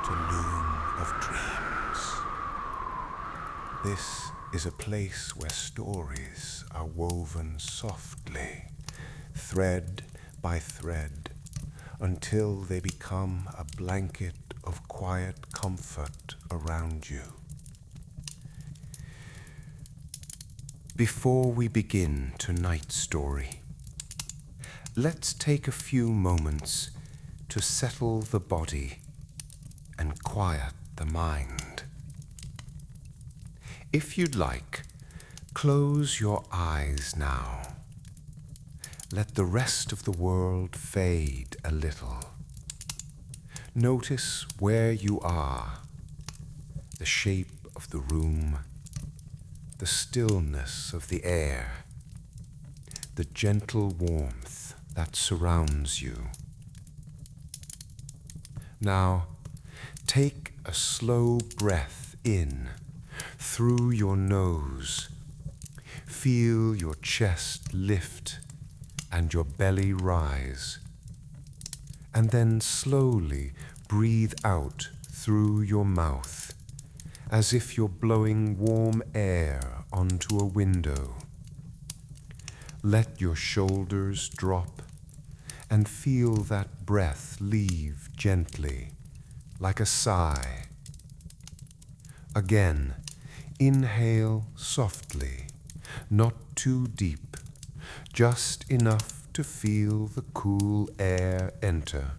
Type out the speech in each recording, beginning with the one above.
to Loom of Dreams. This is a place where stories are woven softly, thread by thread, until they become a blanket of quiet comfort around you. Before we begin tonight's story, let's take a few moments to settle the body and quiet the mind. If you'd like, close your eyes now. Let the rest of the world fade a little. Notice where you are, the shape of the room, the stillness of the air, the gentle warmth that surrounds you. Now, take a slow breath in through your nose. Feel your chest lift and your belly rise. And then slowly breathe out through your mouth, as if you're blowing warm air onto a window. Let your shoulders drop and feel that breath leave gently, like a sigh. Again, inhale softly, not too deep, just enough to feel the cool air enter.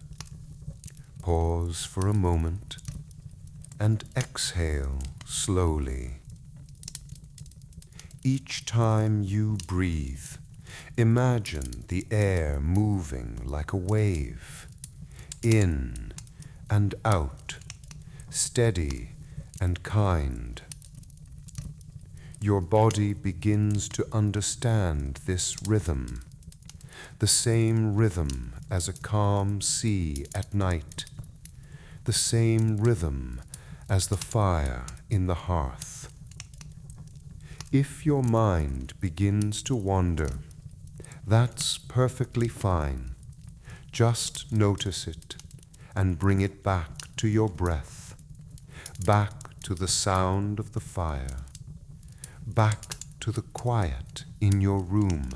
Pause for a moment and exhale slowly. Each time you breathe, imagine the air moving like a wave, in and out, steady and kind. Your body begins to understand this rhythm, the same rhythm as a calm sea at night, the same rhythm as the fire in the hearth. If your mind begins to wander, that's perfectly fine. Just notice it and bring it back to your breath, back to the sound of the fire, back to the quiet in your room.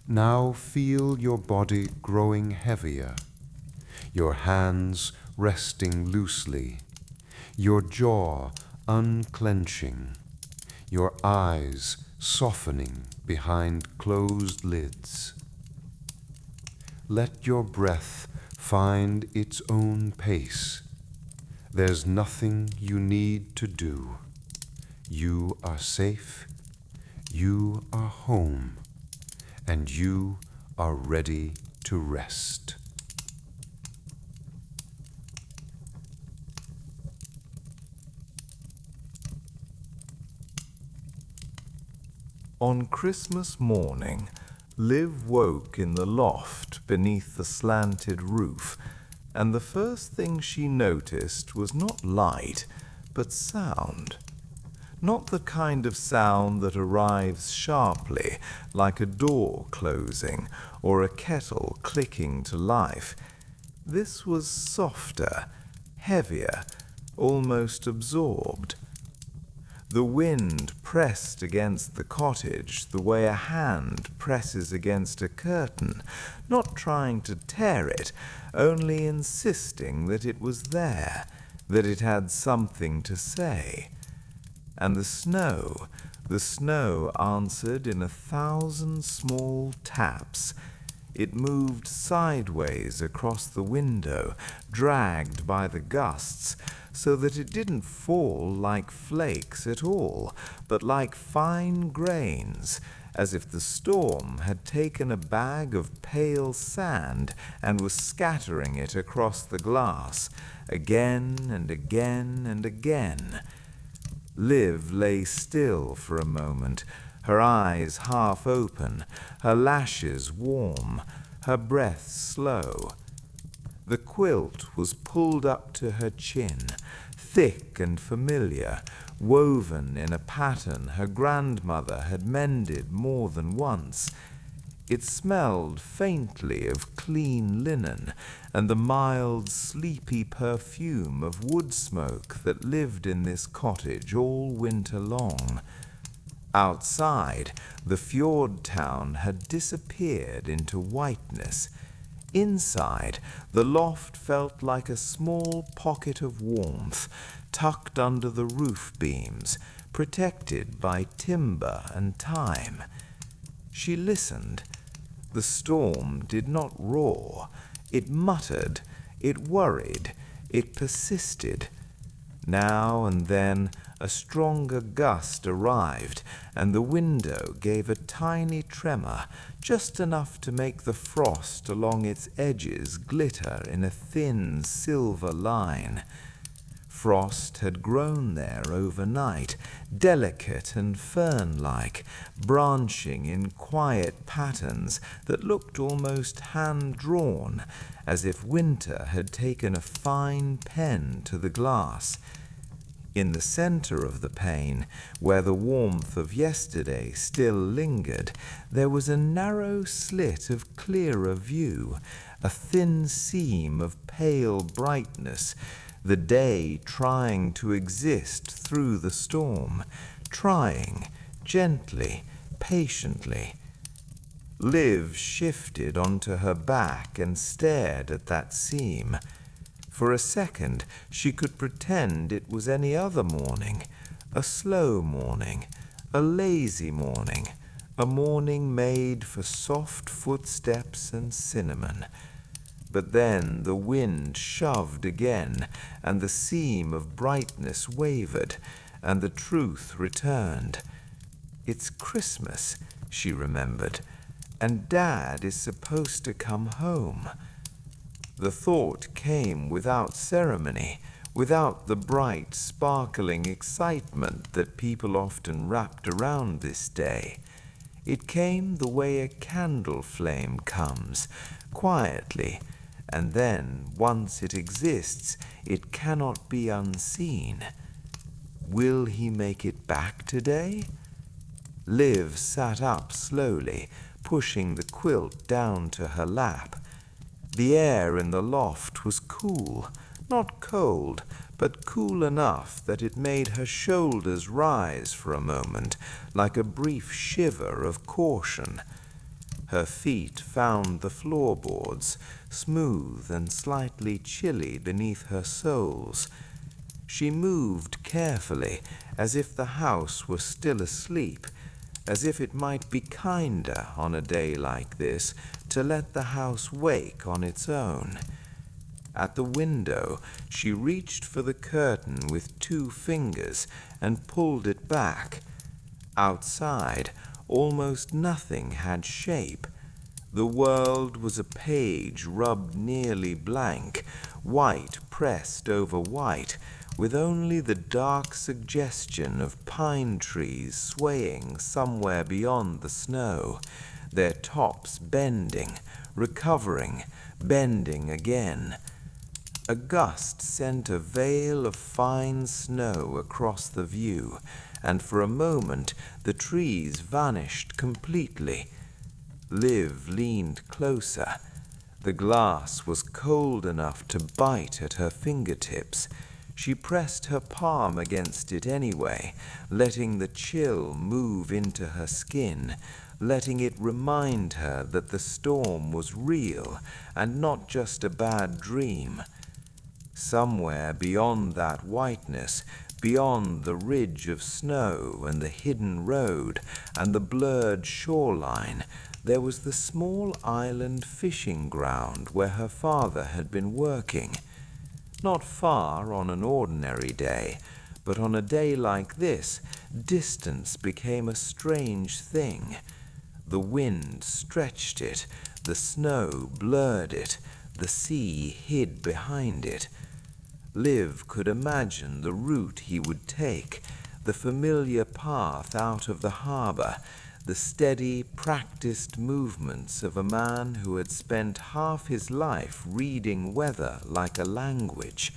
Now feel your body growing heavier, your hands resting loosely, your jaw unclenching, your eyes softening behind closed lids. Let your breath find its own pace. There's nothing you need to do. You are safe, you are home, and you are ready to rest. On Christmas morning, Liv woke in the loft beneath the slanted roof, and the first thing she noticed was not light, but sound. Not the kind of sound that arrives sharply, like a door closing or a kettle clicking to life. This was softer, heavier, almost absorbed. The wind pressed against the cottage the way a hand presses against a curtain, not trying to tear it, only insisting that it was there, that it had something to say. And the snow answered in 1,000 small taps. It moved sideways across the window, dragged by the gusts, so that it didn't fall like flakes at all, but like fine grains, as if the storm had taken a bag of pale sand and was scattering it across the glass, again and again and again. Liv lay still for a moment, her eyes half open, her lashes warm, her breath slow. The quilt was pulled up to her chin, thick and familiar, woven in a pattern her grandmother had mended more than once. It smelled faintly of clean linen and the mild, sleepy perfume of wood smoke that lived in this cottage all winter long. Outside, the fjord town had disappeared into whiteness. Inside, the loft felt like a small pocket of warmth, tucked under the roof beams, protected by timber and time. She listened. The storm did not roar. It muttered, it worried, it persisted. Now and then a stronger gust arrived, and the window gave a tiny tremor, just enough to make the frost along its edges glitter in a thin silver line. Frost had grown there overnight, delicate and fern-like, branching in quiet patterns that looked almost hand-drawn, as if winter had taken a fine pen to the glass. In the center of the pane, where the warmth of yesterday still lingered, there was a narrow slit of clearer view, a thin seam of pale brightness, the day trying to exist through the storm, trying, gently, patiently. Liv shifted onto her back and stared at that seam. For a second she could pretend it was any other morning, a slow morning, a lazy morning, a morning made for soft footsteps and cinnamon. But then the wind shoved again, and the seam of brightness wavered, and the truth returned. It's Christmas, she remembered, and Dad is supposed to come home. The thought came without ceremony, without the bright, sparkling excitement that people often wrapped around this day. It came the way a candle flame comes, quietly, and then, once it exists, it cannot be unseen. Will he make it back today? Liv sat up slowly, pushing the quilt down to her lap. The air in the loft was cool, not cold, but cool enough that it made her shoulders rise for a moment, like a brief shiver of caution. Her feet found the floorboards, smooth and slightly chilly beneath her soles. She moved carefully, as if the house were still asleep, as if it might be kinder on a day like this to let the house wake on its own. At the window, she reached for the curtain with 2 fingers and pulled it back. Outside, almost nothing had shape. The world was a page rubbed nearly blank, white pressed over white, with only the dark suggestion of pine trees swaying somewhere beyond the snow, their tops bending, recovering, bending again. A gust sent a veil of fine snow across the view, and for a moment the trees vanished completely. Liv leaned closer. The glass was cold enough to bite at her fingertips. She pressed her palm against it anyway, letting the chill move into her skin, letting it remind her that the storm was real and not just a bad dream. Somewhere beyond that whiteness, beyond the ridge of snow and the hidden road and the blurred shoreline, there was the small island fishing ground where her father had been working. Not far on an ordinary day, but on a day like this, distance became a strange thing. The wind stretched it, the snow blurred it, the sea hid behind it. Liv could imagine the route he would take, the familiar path out of the harbor, the steady, practiced movements of a man who had spent half his life reading weather like a language.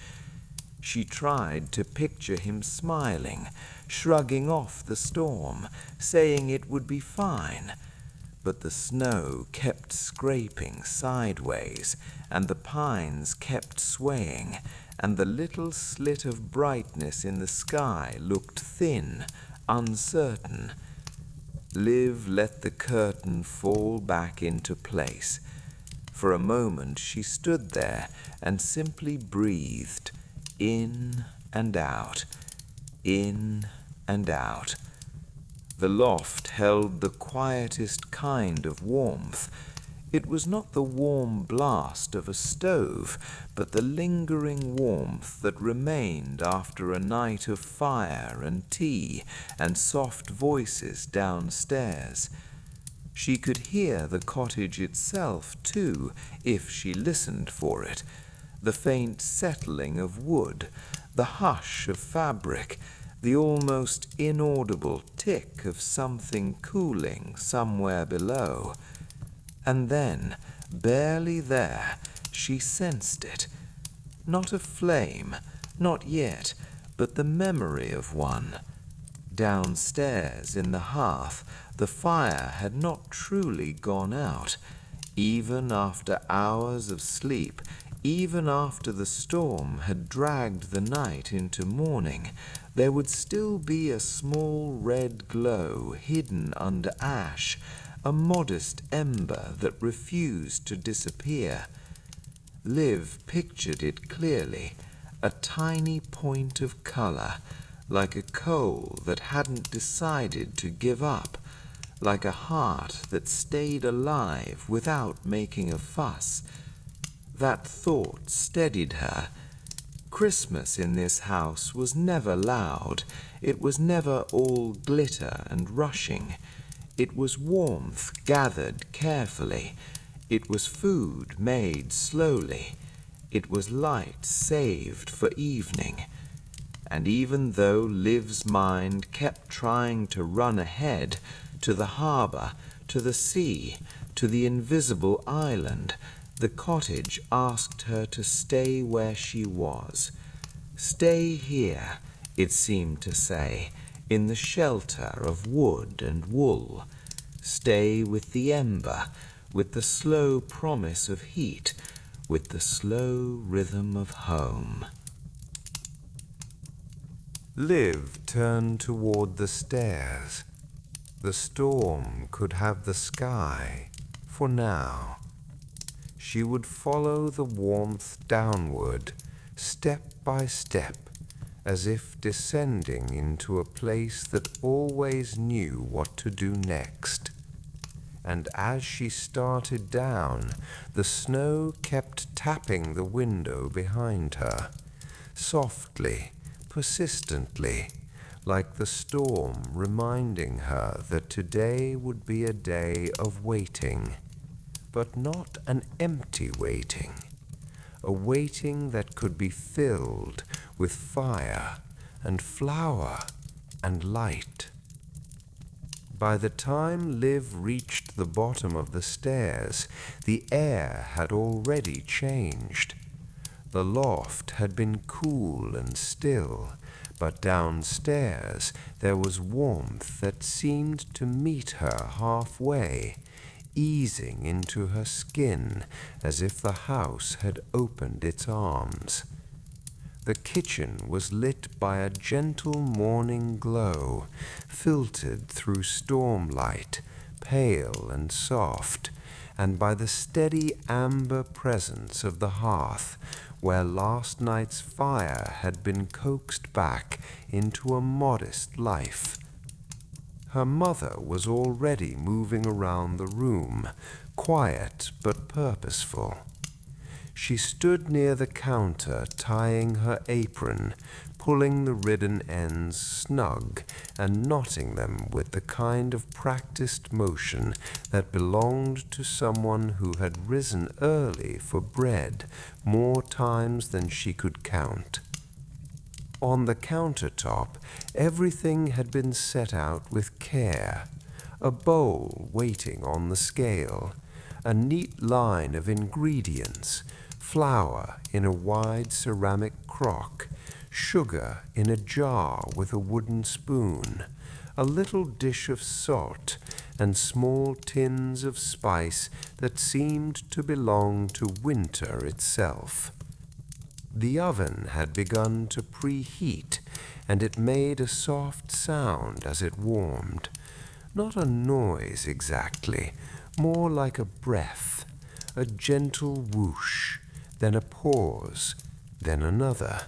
She tried to picture him smiling, shrugging off the storm, saying it would be fine. but the snow kept scraping sideways, and the pines kept swaying, and the little slit of brightness in the sky looked thin, uncertain. Liv let the curtain fall back into place. For a moment she stood there and simply breathed, in and out, in and out. The loft held the quietest kind of warmth. It was not the warm blast of a stove, but the lingering warmth that remained after a night of fire and tea and soft voices downstairs. She could hear the cottage itself, too, if she listened for it. The faint settling of wood, the hush of fabric, the almost inaudible tick of something cooling somewhere below. And then, barely there, she sensed it. Not a flame, not yet, but the memory of one. Downstairs in the hearth, the fire had not truly gone out. Even after hours of sleep, even after the storm had dragged the night into morning, there would still be a small red glow hidden under ash, a modest ember that refused to disappear. Liv pictured it clearly, a tiny point of color, like a coal that hadn't decided to give up, like a heart that stayed alive without making a fuss. That thought steadied her. Christmas in this house was never loud. It was never all glitter and rushing. It was warmth gathered carefully. It was food made slowly. It was light saved for evening. And even though Liv's mind kept trying to run ahead, to the harbor, to the sea, to the invisible island, the cottage asked her to stay where she was. Stay here, it seemed to say, in the shelter of wood and wool. Stay with the ember, with the slow promise of heat, with the slow rhythm of home. Liv turned toward the stairs. The storm could have the sky, for now. She would follow the warmth downward, step by step, as if descending into a place that always knew what to do next. And as she started down, the snow kept tapping the window behind her, softly, persistently, like the storm reminding her that today would be a day of waiting, but not an empty waiting, a waiting that could be filled with fire and flower and light. By the time Liv reached the bottom of the stairs, the air had already changed. The loft had been cool and still, but downstairs there was warmth that seemed to meet her halfway, easing into her skin as if the house had opened its arms. The kitchen was lit by a gentle morning glow, filtered through stormlight, pale and soft, and by the steady amber presence of the hearth, where last night's fire had been coaxed back into a modest life. Her mother was already moving around the room, quiet but purposeful. She stood near the counter, tying her apron, pulling the ribbon ends snug and knotting them with the kind of practiced motion that belonged to someone who had risen early for bread more times than she could count. On the countertop, everything had been set out with care, a bowl waiting on the scale, a neat line of ingredients, flour in a wide ceramic crock, sugar in a jar with a wooden spoon, a little dish of salt, and small tins of spice that seemed to belong to winter itself. The oven had begun to preheat, and it made a soft sound as it warmed. Not a noise exactly, more like a breath, a gentle whoosh, then a pause, then another.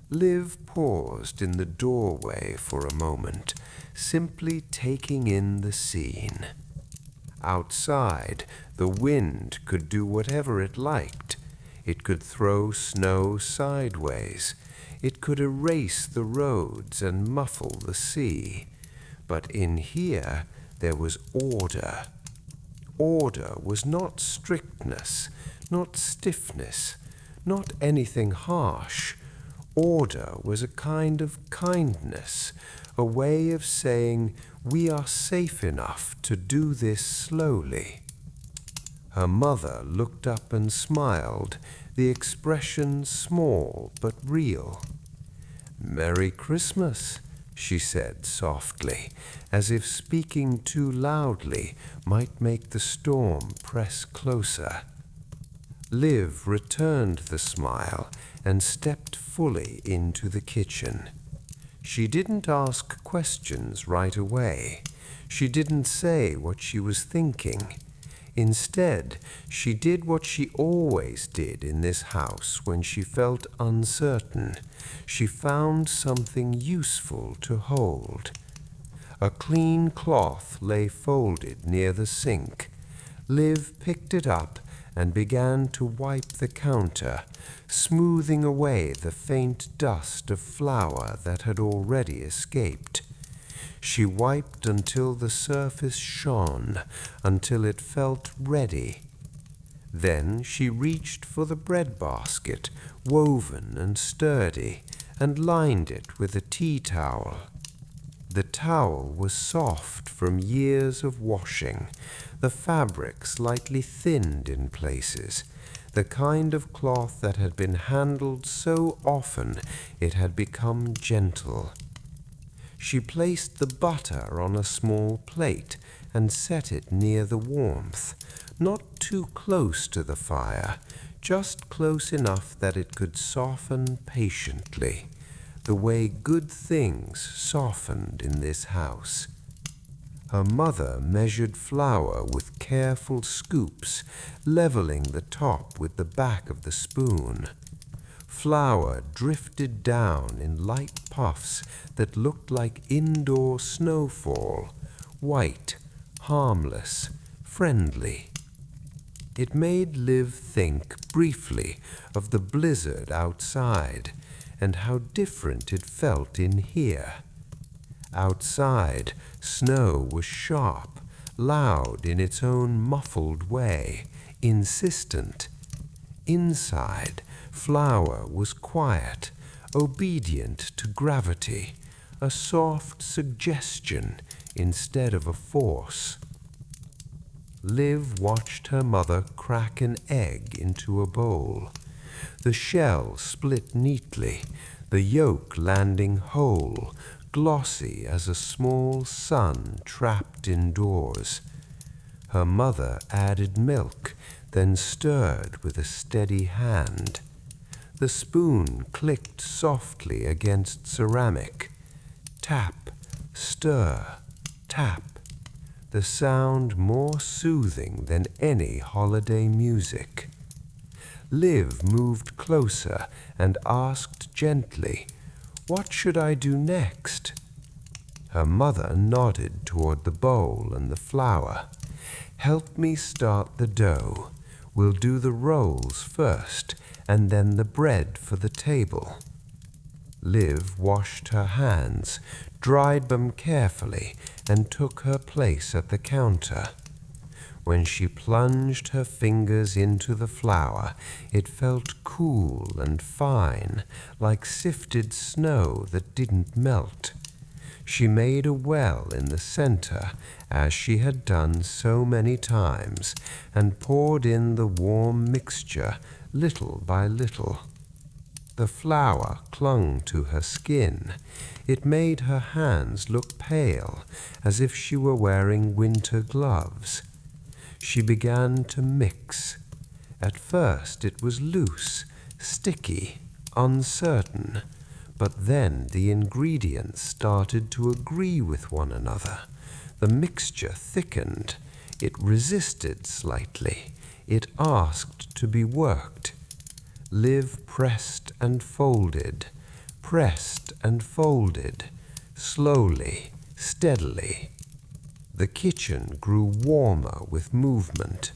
Liv paused in the doorway for a moment, simply taking in the scene. Outside, the wind could do whatever it liked. It could throw snow sideways. It could erase the roads and muffle the sea. But in here, there was order. Order was not strictness, not stiffness, not anything harsh. Order was a kind of kindness, a way of saying, we are safe enough to do this slowly. Her mother looked up and smiled, the expression small but real. "Merry Christmas," she said softly, as if speaking too loudly might make the storm press closer. Liv returned the smile and stepped fully into the kitchen. She didn't ask questions right away. She didn't say what she was thinking. Instead, she did what she always did in this house when she felt uncertain. She found something useful to hold. A clean cloth lay folded near the sink. Liv picked it up and began to wipe the counter, smoothing away the faint dust of flour that had already escaped. She wiped until the surface shone, until it felt ready. Then she reached for the bread basket, woven and sturdy, and lined it with a tea towel. The towel was soft from years of washing, the fabric slightly thinned in places, the kind of cloth that had been handled so often it had become gentle. She placed the butter on a small plate and set it near the warmth, not too close to the fire, just close enough that it could soften patiently, the way good things softened in this house. Her mother measured flour with careful scoops, leveling the top with the back of the spoon. Flour drifted down in light puffs that looked like indoor snowfall, white, harmless, friendly. It made Liv think briefly of the blizzard outside and how different it felt in here. Outside, snow was sharp, loud in its own muffled way, insistent. Inside, flour was quiet, obedient to gravity, a soft suggestion instead of a force. Liv watched her mother crack an egg into a bowl. The shell split neatly, the yolk landing whole, glossy as a small sun trapped indoors. Her mother added milk, then stirred with a steady hand. The spoon clicked softly against ceramic. Tap, stir, tap. The sound more soothing than any holiday music. Liv moved closer and asked gently, "What should I do next?" Her mother nodded toward the bowl and the flour. "Help me start the dough. We'll do the rolls first, and then the bread for the table." Liv washed her hands, dried them carefully, and took her place at the counter. When she plunged her fingers into the flour, it felt cool and fine, like sifted snow that didn't melt. She made a well in the center, as she had done so many times, and poured in the warm mixture little by little. The flower clung to her skin. It made her hands look pale, as if she were wearing winter gloves. She began to mix. At first it was loose, sticky, uncertain, but then the ingredients started to agree with one another. The mixture thickened. It resisted slightly. It asked to be worked. Liv pressed and folded, slowly, steadily. The kitchen grew warmer with movement.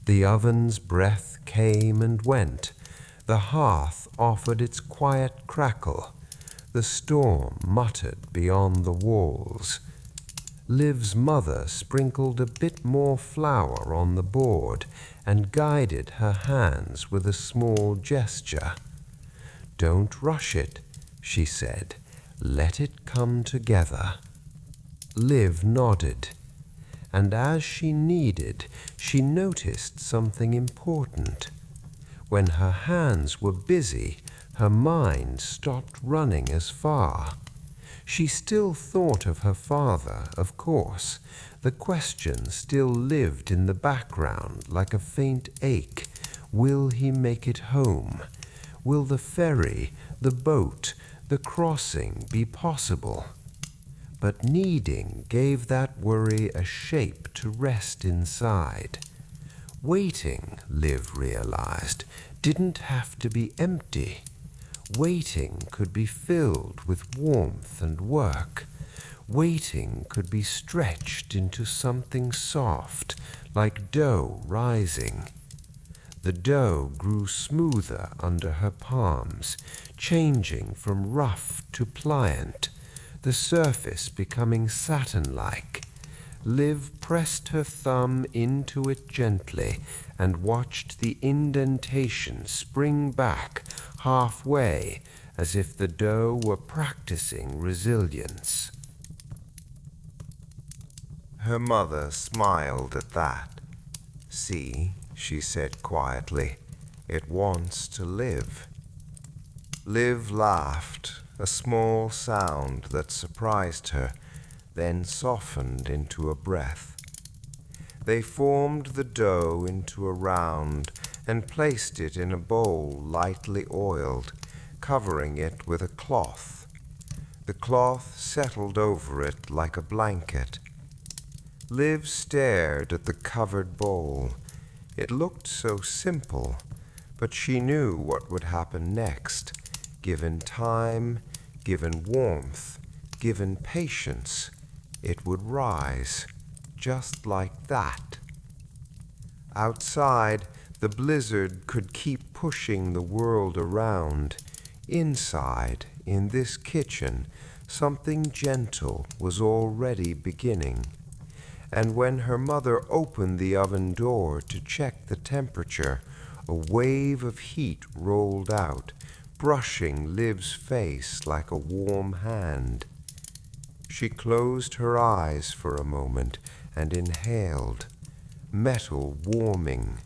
The oven's breath came and went. The hearth offered its quiet crackle. The storm muttered beyond the walls. Liv's mother sprinkled a bit more flour on the board and guided her hands with a small gesture. "Don't rush it," she said. "Let it come together." Liv nodded, and as she kneaded, she noticed something important. When her hands were busy, her mind stopped running as far. She still thought of her father, of course. The question still lived in the background like a faint ache. Will he make it home? Will the ferry, the boat, the crossing be possible? But kneading gave that worry a shape to rest inside. Waiting, Liv realized, didn't have to be empty. Waiting could be filled with warmth and work. Waiting could be stretched into something soft, like dough rising. The dough grew smoother under her palms, changing from rough to pliant, the surface becoming satin-like. Liv pressed her thumb into it gently and watched the indentation spring back halfway, as if the dough were practicing resilience. Her mother smiled at that. "See," she said quietly, "it wants to live." Liv laughed, a small sound that surprised her, then softened into a breath. They formed the dough into a round and placed it in a bowl lightly oiled, covering it with a cloth. The cloth settled over it like a blanket. Liv stared at the covered bowl. It looked so simple, but she knew what would happen next. Given time, given warmth, given patience, it would rise, just like that. Outside, the blizzard could keep pushing the world around. Inside, in this kitchen, something gentle was already beginning. And when her mother opened the oven door to check the temperature, a wave of heat rolled out, brushing Liv's face like a warm hand. She closed her eyes for a moment and inhaled. Metal warming,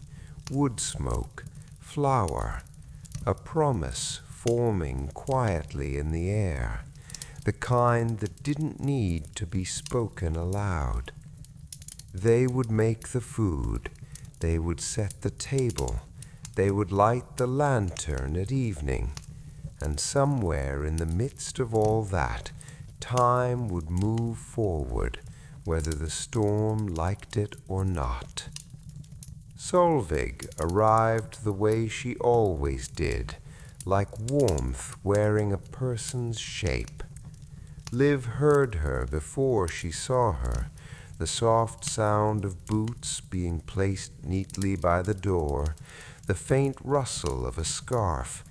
wood smoke, flour, a promise forming quietly in the air, the kind that didn't need to be spoken aloud. They would make the food, they would set the table, they would light the lantern at evening, and somewhere in the midst of all that, time would move forward, whether the storm liked it or not. Solveig arrived the way she always did, like warmth wearing a person's shape. Liv heard her before she saw her, the soft sound of boots being placed neatly by the door, the faint rustle of a scarf,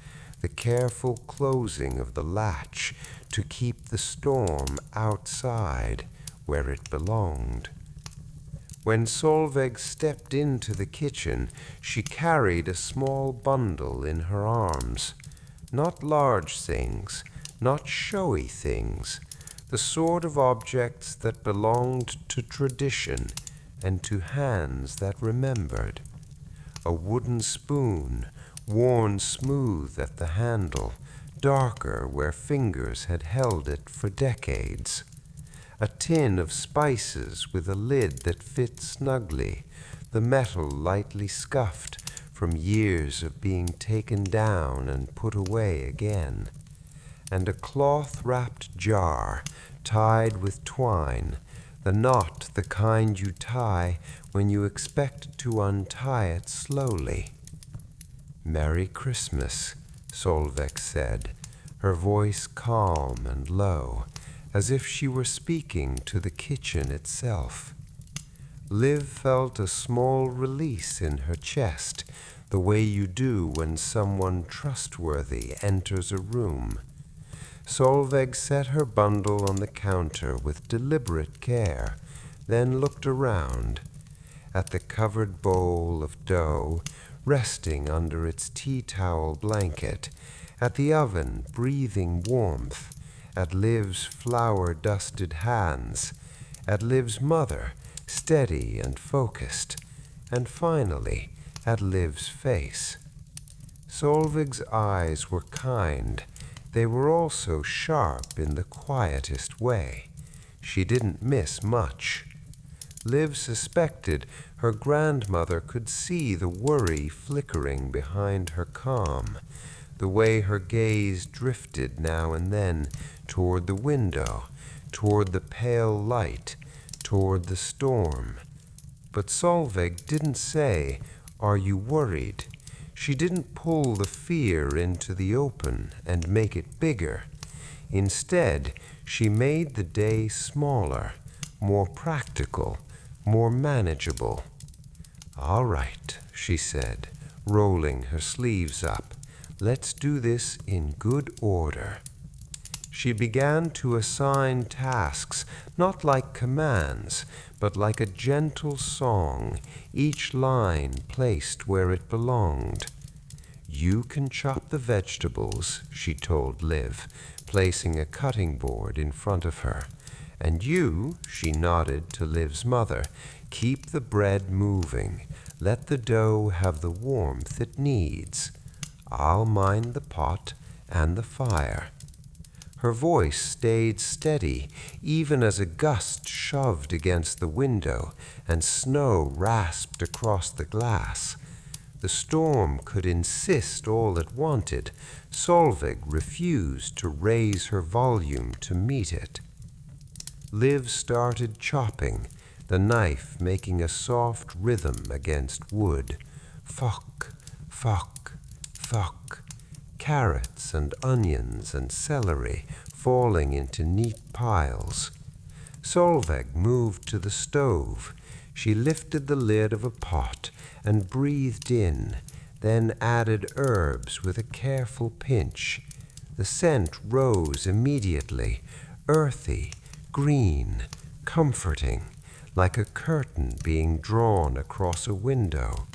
the careful closing of the latch to keep the storm outside where it belonged. When Solveig stepped into the kitchen, she carried a small bundle in her arms. Not large things, not showy things, the sort of objects that belonged to tradition and to hands that remembered. A wooden spoon, worn smooth at the handle, darker where fingers had held it for decades. A tin of spices with a lid that fit snugly, the metal lightly scuffed from years of being taken down and put away again, and a cloth-wrapped jar tied with twine, the knot the kind you tie when you expect to untie it slowly. "Merry Christmas," Solveig said, her voice calm and low, as if she were speaking to the kitchen itself. Liv felt a small release in her chest, the way you do when someone trustworthy enters a room. Solveig set her bundle on the counter with deliberate care, then looked around at the covered bowl of dough resting under its tea-towel blanket, at the oven breathing warmth, at Liv's flour-dusted hands, at Liv's mother steady and focused, and finally at Liv's face. Solveig's eyes were kind. They were also sharp in the quietest way. She didn't miss much. Liv suspected her grandmother could see the worry flickering behind her calm, the way her gaze drifted now and then toward the window, toward the pale light, toward the storm. But Solveig didn't say, "Are you worried?" She didn't pull the fear into the open and make it bigger. Instead, she made the day smaller, more practical, more manageable. "All right," she said, rolling her sleeves up. "Let's do this in good order." She began to assign tasks, not like commands, but like a gentle song, each line placed where it belonged. "You can chop the vegetables," she told Liv, placing a cutting board in front of her. "And you," she nodded to Liv's mother, "keep the bread moving. Let the dough have the warmth it needs. I'll mind the pot and the fire." Her voice stayed steady, even as a gust shoved against the window and snow rasped across the glass. The storm could insist all it wanted. Solveig refused to raise her volume to meet it. Liv started chopping, the knife making a soft rhythm against wood. Fuck, fuck, fuck. Carrots and onions and celery falling into neat piles. Solveig moved to the stove. She lifted the lid of a pot and breathed in, then added herbs with a careful pinch. The scent rose immediately, earthy, green, comforting, like a curtain being drawn across a window.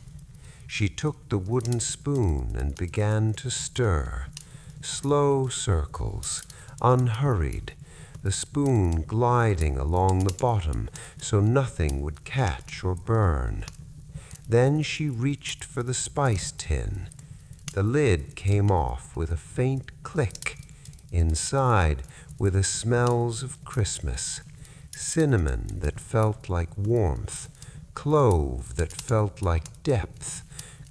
She took the wooden spoon and began to stir. Slow circles, unhurried, the spoon gliding along the bottom so nothing would catch or burn. Then she reached for the spice tin. The lid came off with a faint click. Inside were the smells of Christmas, cinnamon that felt like warmth, clove that felt like depth,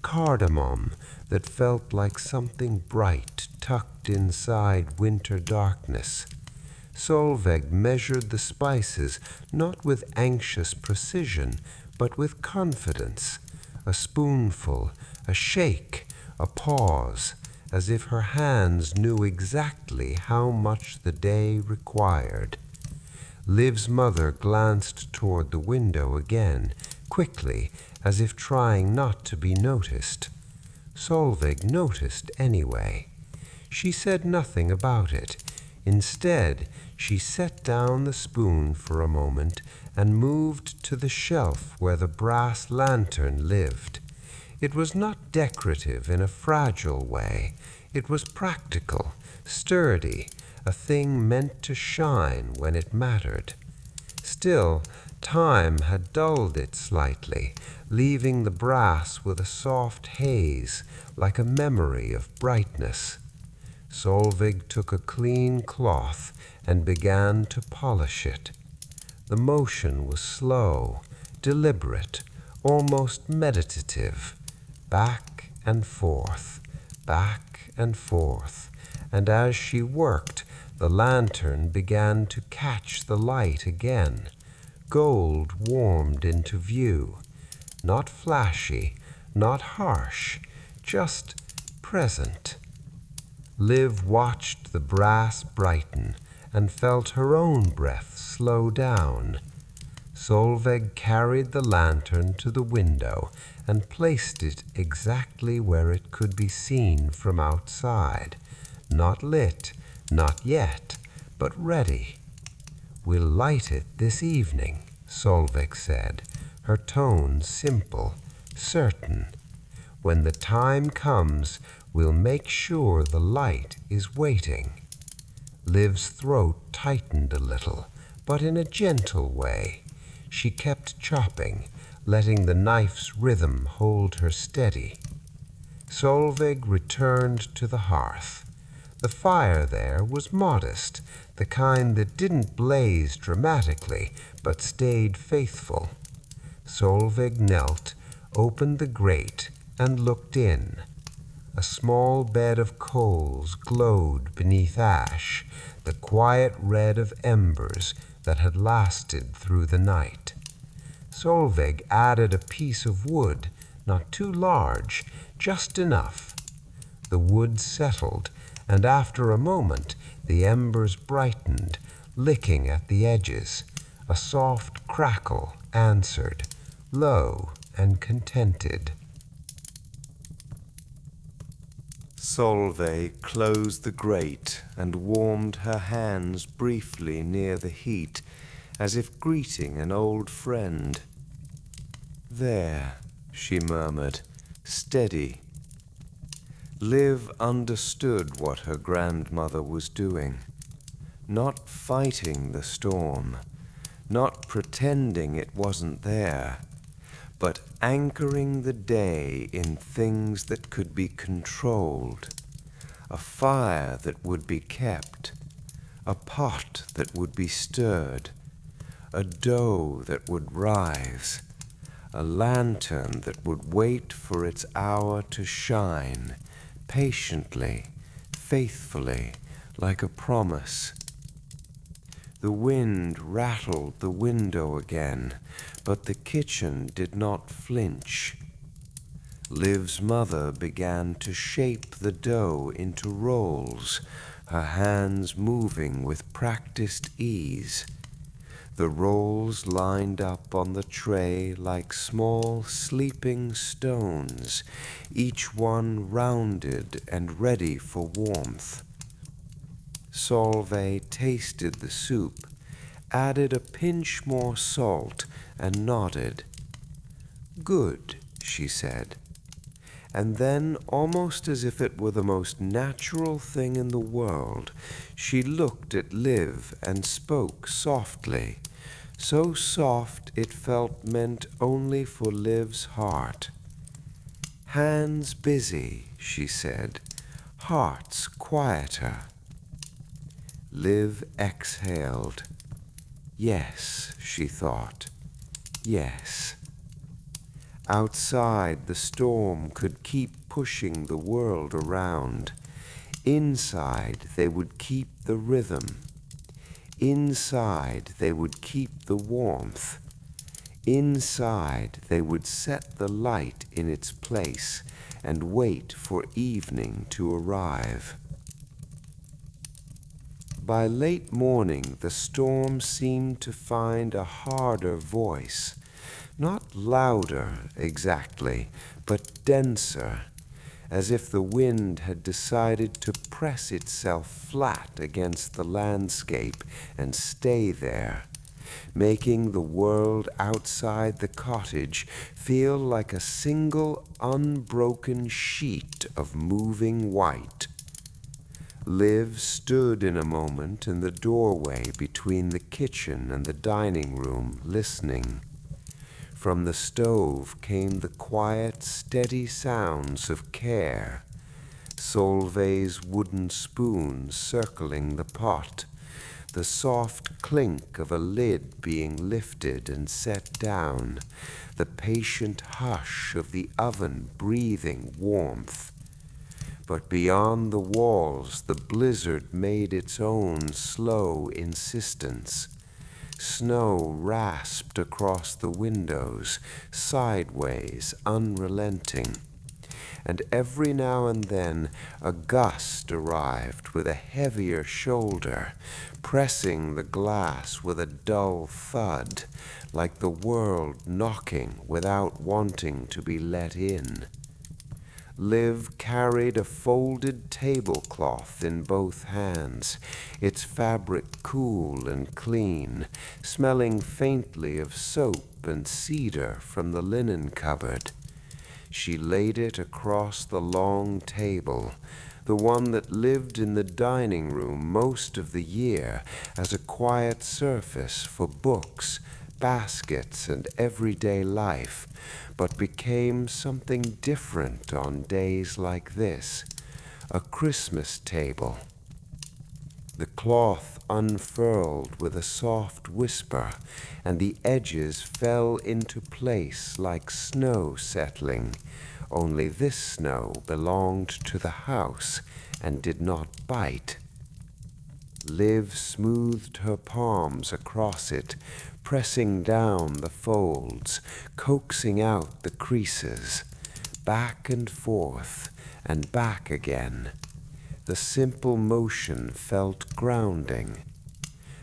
cardamom that felt like something bright tucked inside winter darkness. Solveig measured the spices not with anxious precision, but with confidence. A spoonful, a shake, a pause, as if her hands knew exactly how much the day required. Liv's mother glanced toward the window again, quickly, as if trying not to be noticed. Solveig noticed anyway. She said nothing about it. Instead, she set down the spoon for a moment and moved to the shelf where the brass lantern lived. It was not decorative in a fragile way. It was practical, sturdy, a thing meant to shine when it mattered. Still, Time had dulled it slightly, leaving the brass with a soft haze, like a memory of brightness. Solveig took a clean cloth and began to polish it. The motion was slow, deliberate, almost meditative, back and forth, and as she worked, the lantern began to catch the light again. Gold warmed into view, not flashy, not harsh, just present. Liv watched the brass brighten and felt her own breath slow down. Solveig carried the lantern to the window and placed it exactly where it could be seen from outside. Not lit, not yet, but ready. "We'll light it this evening," Solveig said, her tone simple, certain. "When the time comes, we'll make sure the light is waiting." Liv's throat tightened a little, but in a gentle way. She kept chopping, letting the knife's rhythm hold her steady. Solveig returned to the hearth. The fire there was modest, the kind that didn't blaze dramatically, but stayed faithful. Solveig knelt, opened the grate, and looked in. A small bed of coals glowed beneath ash, the quiet red of embers that had lasted through the night. Solveig added a piece of wood, not too large, just enough. The wood settled, and after a moment the embers brightened, licking at the edges. A soft crackle answered, low and contented. Solveig closed the grate and warmed her hands briefly near the heat, as if greeting an old friend. "There," she murmured, steady. Liv understood what her grandmother was doing. Not fighting the storm, not pretending it wasn't there, but anchoring the day in things that could be controlled. A fire that would be kept, a pot that would be stirred, a dough that would rise, a lantern that would wait for its hour to shine, patiently, faithfully, like a promise. The wind rattled the window again, but the kitchen did not flinch. Liv's mother began to shape the dough into rolls, her hands moving with practiced ease. The rolls lined up on the tray like small sleeping stones, each one rounded and ready for warmth. Solveig tasted the soup, added a pinch more salt, and nodded. "Good," she said. And then, almost as if it were the most natural thing in the world, she looked at Liv and spoke softly, so soft it felt meant only for Liv's heart. "Hands busy," she said, "hearts quieter." Liv exhaled. Yes, she thought. Yes. Outside, the storm could keep pushing the world around. Inside, they would keep the rhythm. Inside, they would keep the warmth. Inside, they would set the light in its place and wait for evening to arrive. By late morning, the storm seemed to find a harder voice. Not louder, exactly, but denser, as if the wind had decided to press itself flat against the landscape and stay there, making the world outside the cottage feel like a single unbroken sheet of moving white. Liv stood in a moment in the doorway between the kitchen and the dining room, listening. From the stove came the quiet, steady sounds of care. Solveig's wooden spoon circling the pot, the soft clink of a lid being lifted and set down, the patient hush of the oven breathing warmth. But beyond the walls the blizzard made its own slow insistence. Snow rasped across the windows, sideways, unrelenting. And every now and then a gust arrived with a heavier shoulder, pressing the glass with a dull thud, like the world knocking without wanting to be let in. Liv carried a folded tablecloth in both hands, its fabric cool and clean, smelling faintly of soap and cedar from the linen cupboard. She laid it across the long table, the one that lived in the dining room most of the year as a quiet surface for books, baskets, and everyday life, but became something different on days like this, a Christmas table. The cloth unfurled with a soft whisper, and the edges fell into place like snow settling, only this snow belonged to the house and did not bite. Liv smoothed her palms across it, pressing down the folds, coaxing out the creases, back and back again. The simple motion felt grounding.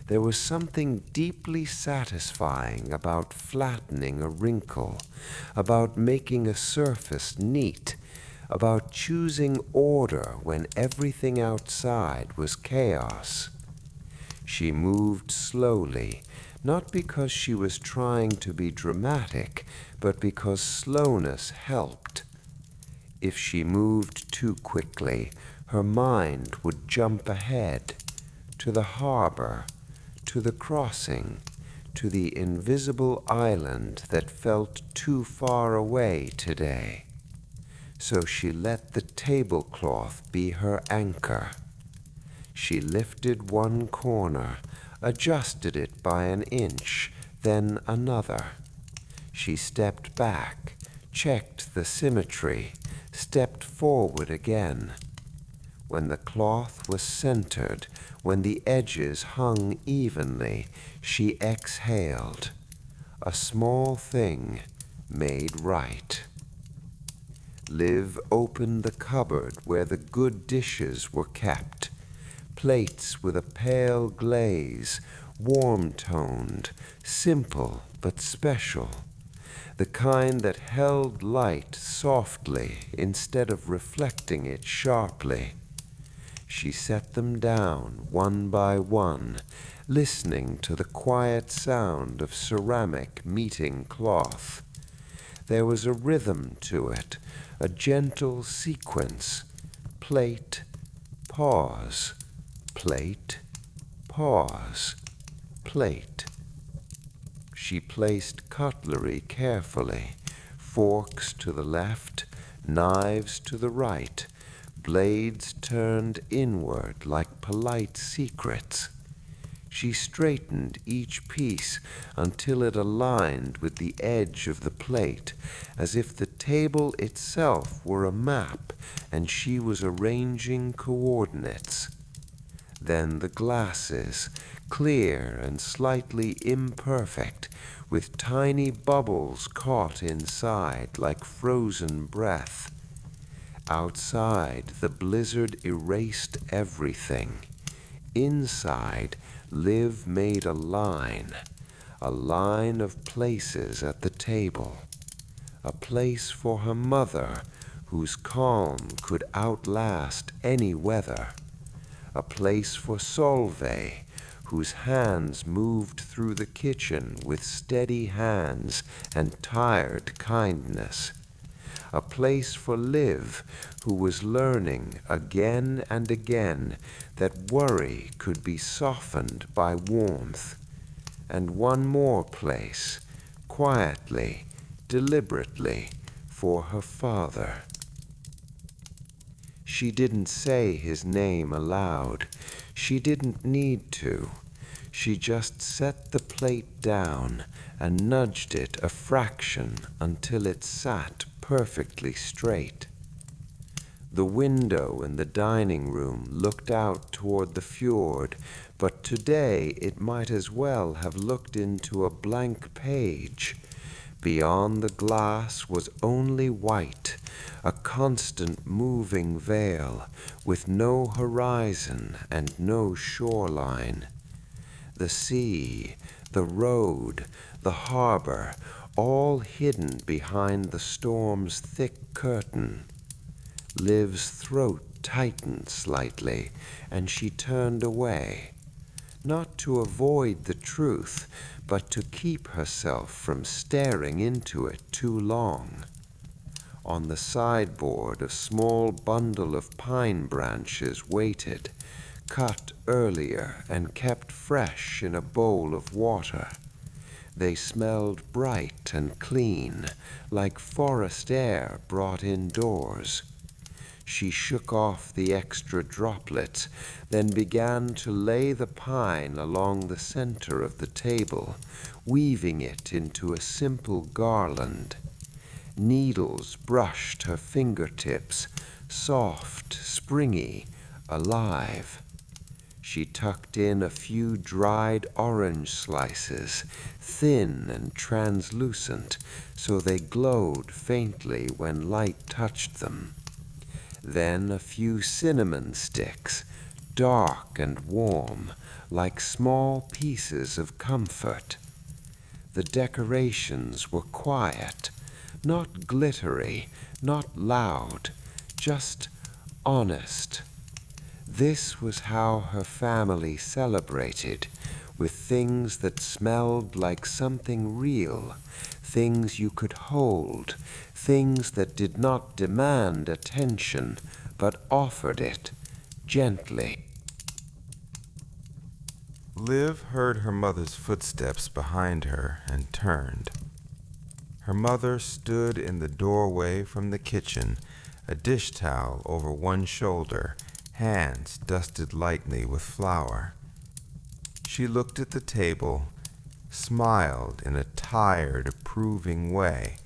There was something deeply satisfying about flattening a wrinkle, about making a surface neat, about choosing order when everything outside was chaos. She moved slowly, not because she was trying to be dramatic, but because slowness helped. If she moved too quickly, her mind would jump ahead, to the harbor, to the crossing, to the invisible island that felt too far away today. So she let the tablecloth be her anchor. She lifted one corner, adjusted it by an inch, then another. She stepped back, checked the symmetry, stepped forward again. When the cloth was centered, when the edges hung evenly, she exhaled. A small thing made right. Liv opened the cupboard where the good dishes were kept. Plates with a pale glaze, warm-toned, simple but special. The kind that held light softly instead of reflecting it sharply. She set them down one by one, listening to the quiet sound of ceramic meeting cloth. There was a rhythm to it, a gentle sequence. Plate, pause, plate, pause, plate. She placed cutlery carefully, forks to the left, knives to the right, blades turned inward like polite secrets. She straightened each piece until it aligned with the edge of the plate, as if the table itself were a map and she was arranging coordinates. Then the glasses, clear and slightly imperfect, with tiny bubbles caught inside like frozen breath. Outside, the blizzard erased everything. Inside, Liv made a line of places at the table. A place for her mother, whose calm could outlast any weather. A place for Solveig, whose hands moved through the kitchen with steady hands and tired kindness. a place for Liv, who was learning again and again that worry could be softened by warmth, and one more place, quietly, deliberately, for her father. She didn't say his name aloud. She didn't need to. She just set the plate down and nudged it a fraction until it sat perfectly straight. The window in the dining room looked out toward the fjord, but today it might as well have looked into a blank page. Beyond the glass was only white, a constant moving veil, with no horizon and no shoreline. The sea, the road, the harbor, all hidden behind the storm's thick curtain. Liv's throat tightened slightly, and she turned away, not to avoid the truth, but to keep herself from staring into it too long. On the sideboard, a small bundle of pine branches waited, cut earlier and kept fresh in a bowl of water. They smelled bright and clean, like forest air brought indoors. She shook off the extra droplets, then began to lay the pine along the center of the table, weaving it into a simple garland. Needles brushed her fingertips, soft, springy, alive. She tucked in a few dried orange slices, thin and translucent, so they glowed faintly when light touched them. Then a few cinnamon sticks, dark and warm, like small pieces of comfort. The decorations were quiet, not glittery, not loud, just honest. This was how her family celebrated, with things that smelled like something real, things you could hold, things that did not demand attention, but offered it, gently. Liv heard her mother's footsteps behind her and turned. Her mother stood in the doorway from the kitchen, a dish towel over one shoulder, hands dusted lightly with flour. She looked at the table, smiled in a tired, approving way,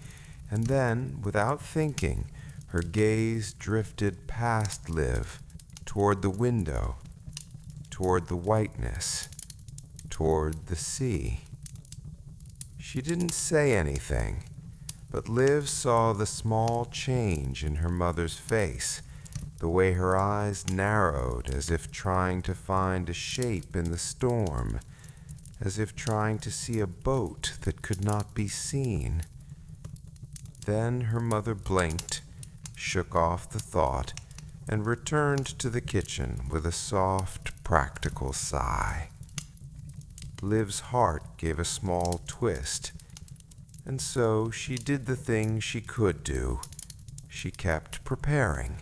and then, without thinking, her gaze drifted past Liv, toward the window, toward the whiteness, toward the sea. She didn't say anything, but Liv saw the small change in her mother's face, the way her eyes narrowed as if trying to find a shape in the storm, as if trying to see a boat that could not be seen. Then her mother blinked, shook off the thought, and returned to the kitchen with a soft, practical sigh. Liv's heart gave a small twist, and so she did the thing she could do. She kept preparing.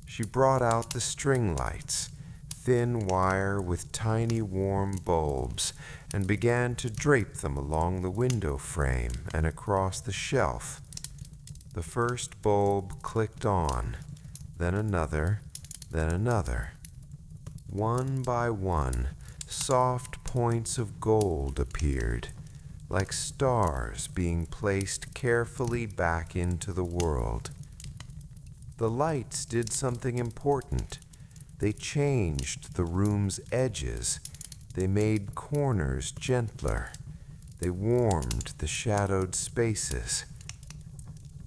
She brought out the string lights, thin wire with tiny warm bulbs, and began to drape them along the window frame and across the shelf. The first bulb clicked on, then another, then another. One by one, soft points of gold appeared, like stars being placed carefully back into the world. The lights did something important. They changed the room's edges. They made corners gentler. They warmed the shadowed spaces.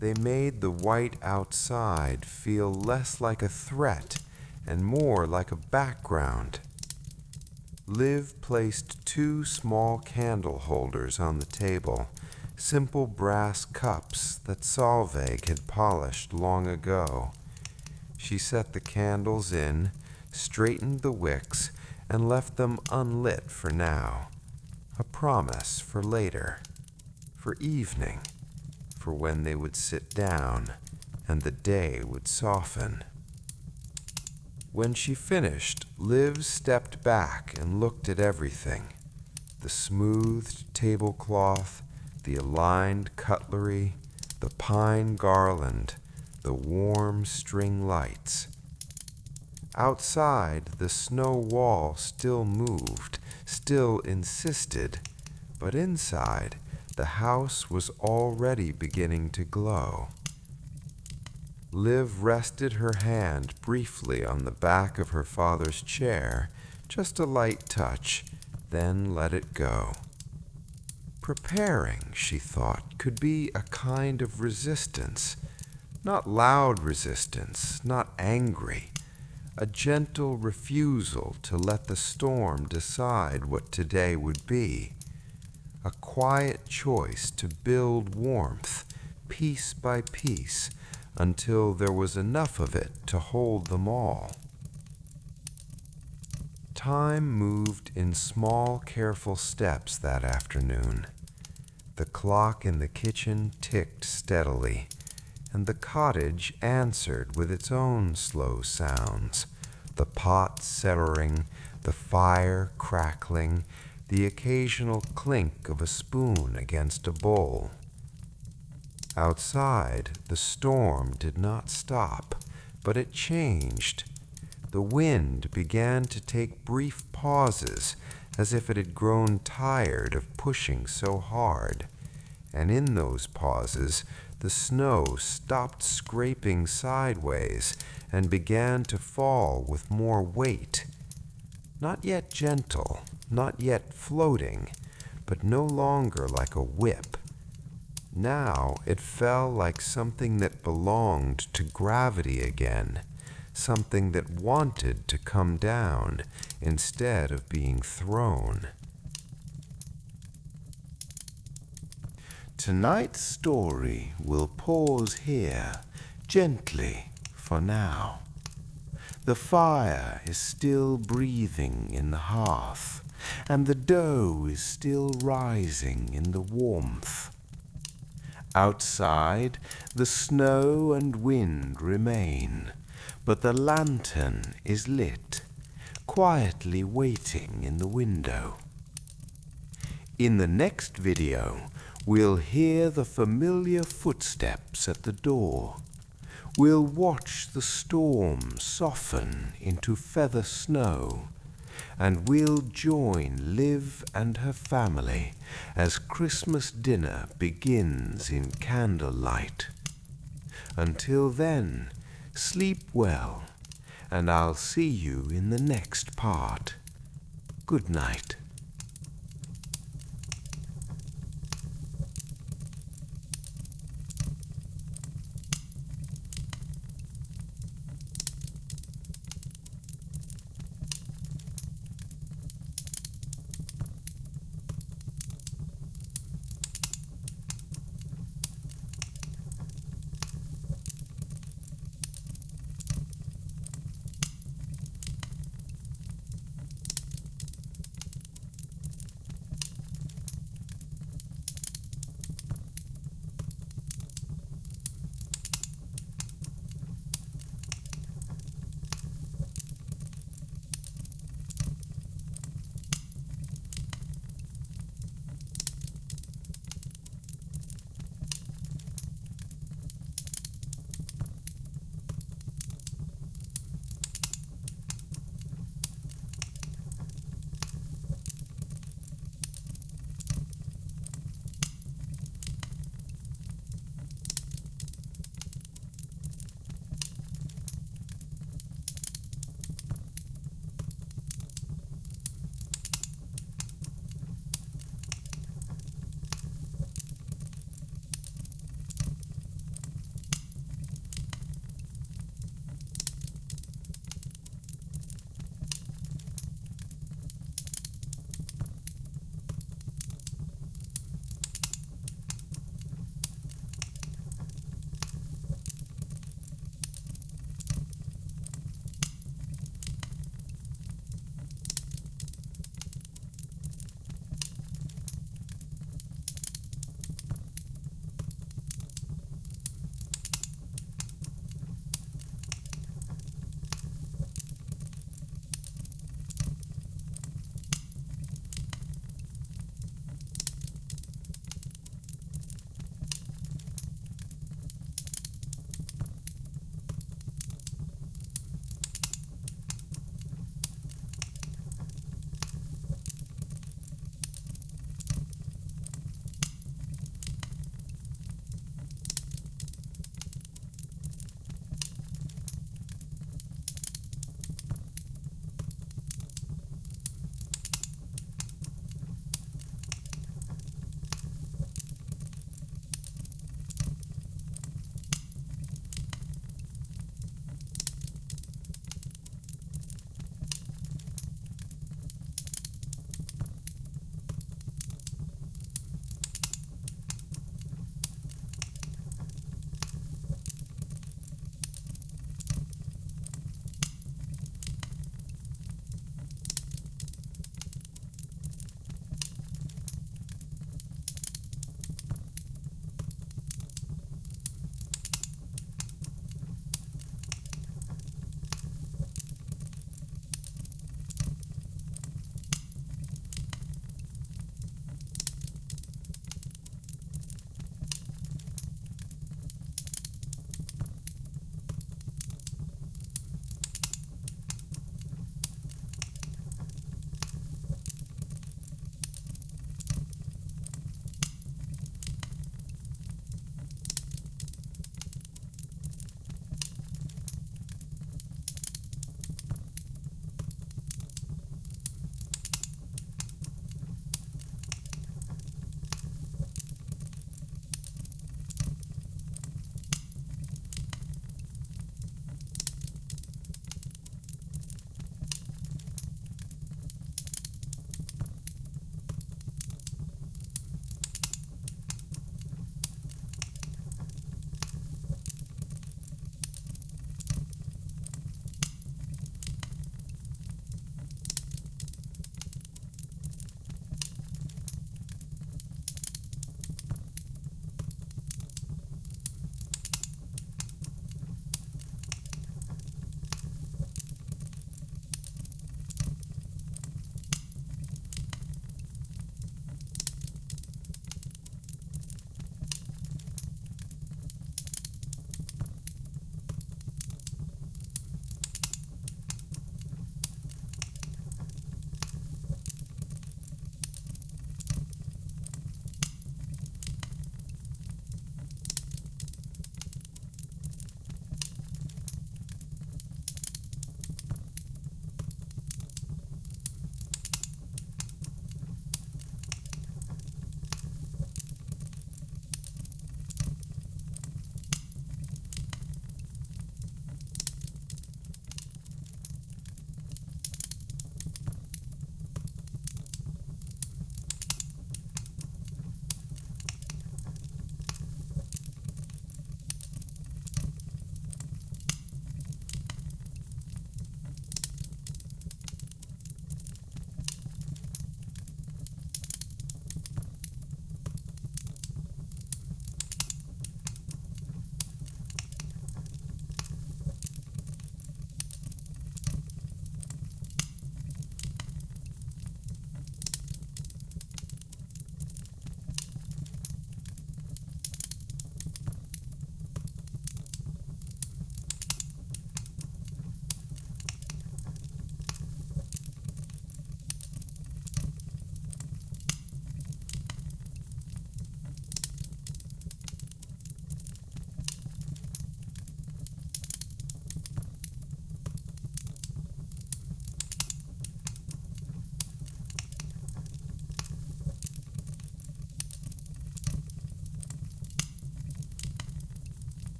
They made the white outside feel less like a threat and more like a background. Liv placed 2 small candle holders on the table, simple brass cups that Solveig had polished long ago. She set the candles in, straightened the wicks, and left them unlit for now. A promise for later, for evening, for when they would sit down and the day would soften. When she finished, Liv stepped back and looked at everything. The smoothed tablecloth, the aligned cutlery, the pine garland, the warm string lights. Outside, the snow wall still moved, still insisted, but inside, the house was already beginning to glow. Liv rested her hand briefly on the back of her father's chair, just a light touch, then let it go. Preparing, she thought, could be a kind of resistance, not loud resistance, not angry, a gentle refusal to let the storm decide what today would be, a quiet choice to build warmth, piece by piece, until there was enough of it to hold them all. Time moved in small, careful steps that afternoon. The clock in the kitchen ticked steadily, and the cottage answered with its own slow sounds, the pot simmering, the fire crackling, the occasional clink of a spoon against a bowl. Outside, the storm did not stop, but it changed. The wind began to take brief pauses, as if it had grown tired of pushing so hard, and in those pauses, the snow stopped scraping sideways and began to fall with more weight. Not yet gentle, not yet floating, but no longer like a whip. Now it fell like something that belonged to gravity again, something that wanted to come down instead of being thrown. Tonight's story will pause here, gently, for now. The fire is still breathing in the hearth, and the dough is still rising in the warmth. Outside, the snow and wind remain, but the lantern is lit, quietly waiting in the window. In the next video, we'll hear the familiar footsteps at the door. We'll watch the storm soften into feather snow, and we'll join Liv and her family as Christmas dinner begins in candlelight. Until then, sleep well, and I'll see you in the next part. Good night.